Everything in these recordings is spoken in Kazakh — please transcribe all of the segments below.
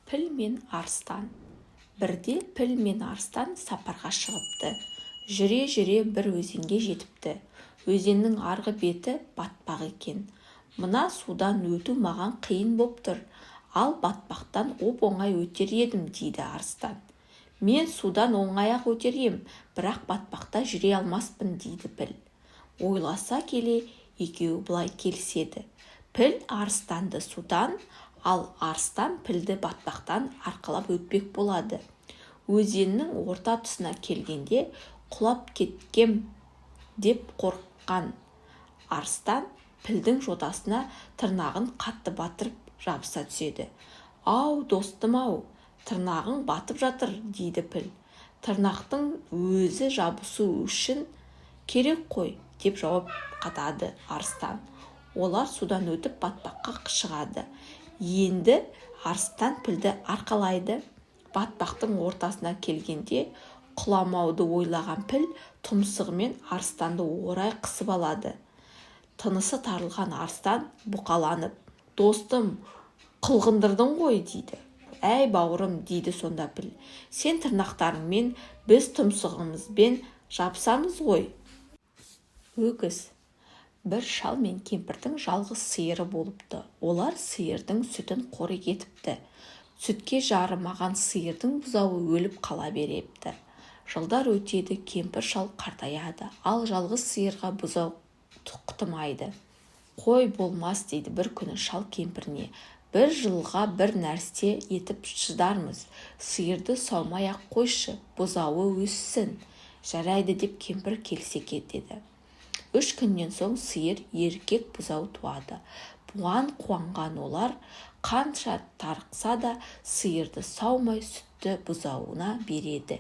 Піл мен арыстан. Бірде піл мен арыстан сапарға шығыпты. Жүре-жүре бір өзенге жетіпті. Өзеннің арғы беті батпақ екен. Мына судан өту маған қиын боп тұр. Ал батпақтан оп-оңай өтер едім, дейді арыстан. Мен судан оңай-ақ өтер ем, бірақ батпақта жүре алмаспын, дейді піл. Ойласа келе, екеуі былай келіседі. Піл арыстанды судан, ал арыстан пілді батпақтан арқалап өтпек болады. Өзеннің орта тұсына келгенде құлап кеткем деп қорыққан арыстан пілдің жотасына тырнағын қатты батырып жабыса түседі. «Ау, достым-ау, тырнағың батып жатыр», дейді піл. «Тырнақтың өзі жабысу үшін керек қой», деп жауап қатады арыстан. Олар судан өтіп батпаққа шығады. Енді арыстан пілді арқалайды. Батпақтың ортасына келгенде құламауды ойлаған піл тұмсығымен арыстанды орай қысып алады. Тынысы тарылған арыстан бұқаланып: «Достым, қылғындырдың ғой», дейді. «Әй бауырым», дейді сонда піл, «сен тырнақтарыңмен, біз тұмсығымызбен жабысамыз ғой». Өгіз. Бір шал мен кемпірдің жалғыз сиыры болыпты. Олар сиырдың сүтін қорек етіпті. Сүтке жарымаған сиырдың бұзауы өліп қала берепті. Жылдар өтеді, кемпір шал қартаяды, ал жалғыз сиырға бұзау құтымайды. «Қой, болмас», дейді бір күні шал кемпіріне. «Бір жылға бір нәрсе етіп шыдармыз. Сиырды саумай-ақ қойшы, бұзауы өссін». «Жарайды», деп кемпір келісе кетеді. 3 күннен соң сиыр еркек бұзау туады. Бұған қуанған олар қанша тарықса да сиырды саумай сүтті бұзауына береді.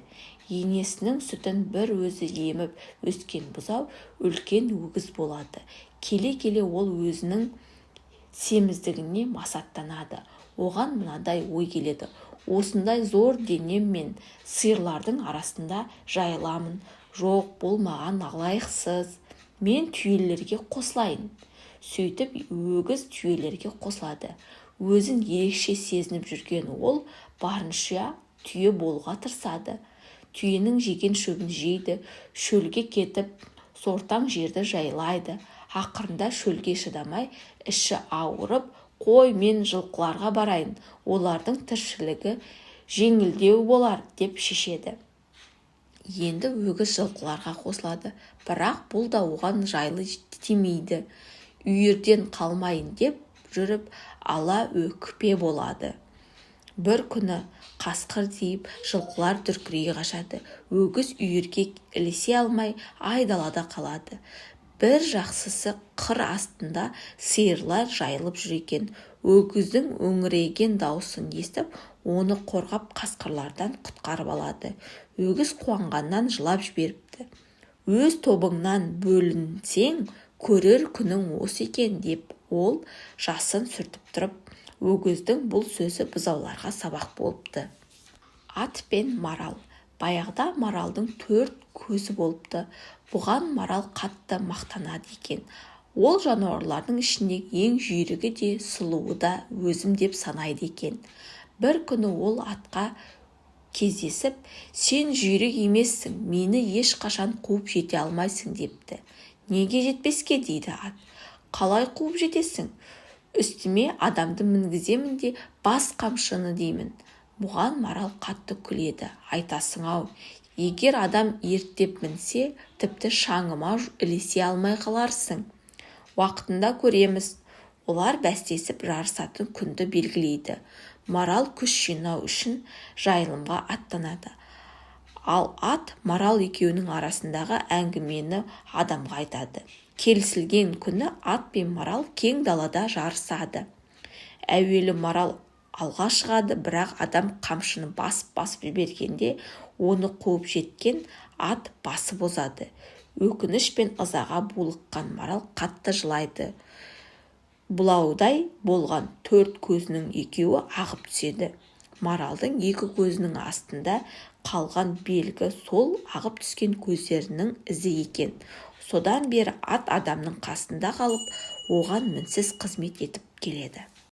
Енесінің сүтін бір өзі еміп өскен бұзау үлкен өгіз болады. Келе-келе ол өзінің семіздігіне масаттанады. Оған мынадай ой келеді: осындай зор денем мен сиырлардың арасында жайыламын. Жоқ, бұл маған ыңғайсыз. Мен түйелерге қосылайын. Сөйтіп өгіз түйелерге қосылады. Өзін ерекше сезініп жүрген ол барынша түйе болуға тырысады. Түйенің жеген шөбін жейді, шөлге кетіп, сортаң жерді жайлайды. Ақырында шөлге шыдамай, іші ауырып: «Қой, мен жылқыларға барайын, олардың тіршілігі жеңілдеу болар», деп шешеді. Енді өгіз жылқыларға қосылады, бірақ бұл да оған жайлы тимейді. Үйірден қалмайын деп жүріп, ала өкпе болады. Бір күні қасқыр дейіп, жылқылар дүркірей қашады. Өгіз үйірге ілесе алмай, айдалада қалады. Бір жақсысы, қыр астында сиырлар жайылып жүр екен. Өгіздің өңірейген даусын естіп, оны қорғап қасқырлардан құтқарып алады. Өгіз қуанғаннан жылап жіберіпті. «Өз тобыңнан бөлінсең, көрер күнің осы екен», деп ол жасын сүртіп тұрып, өгіздің бұл сөзі бұзауларға сабақ болыпты. Ат пен марал. Баяғыда маралдың 4 көзі болыпты. Бұған марал қатты мақтанады екен. Ол жануарлардың ішіндегі ең жүйрігі де, сұлуы да өзім деп санайды екен. Бір күні ол атқа кездесіп: «Сен жүйрік емессің, мені ешқашан қуып жете алмайсың», депті. «Неге жетпеске?» дейді ат. «Қалай қуып жетесің? Үстіме адамды мінгіземін де бас қамшыны деймін». Бұған марал қатты күледі. «Айтасың-ау, егер адам ерттеп мінсе, тіпті шаңыма ілесе алмай қаларсың. Уақытында көреміз». Олар бәстесіп жарысатын күнді белгілейді. Марал күш жинау үшін жайылымға аттанады. Ал ат марал екеуінің арасындағы әңгімені адамға айтады. Келісілген күні ат пен марал кең далада жарысады. Әуелі марал алға шығады, бірақ адам қамшыны басып жібергенде оны қуып жеткен ат басы бозады. Өкініш пен ызаға булыққан марал қатты жылайды. Бұлаудай болған 4 көзінің 2-і ағып түседі. Маралдың 2 көзінің астында қалған белгі сол ағып түскен көздерінің ізі екен. Содан бері ат адамның қасында қалып, оған мінсіз қызмет етіп келеді.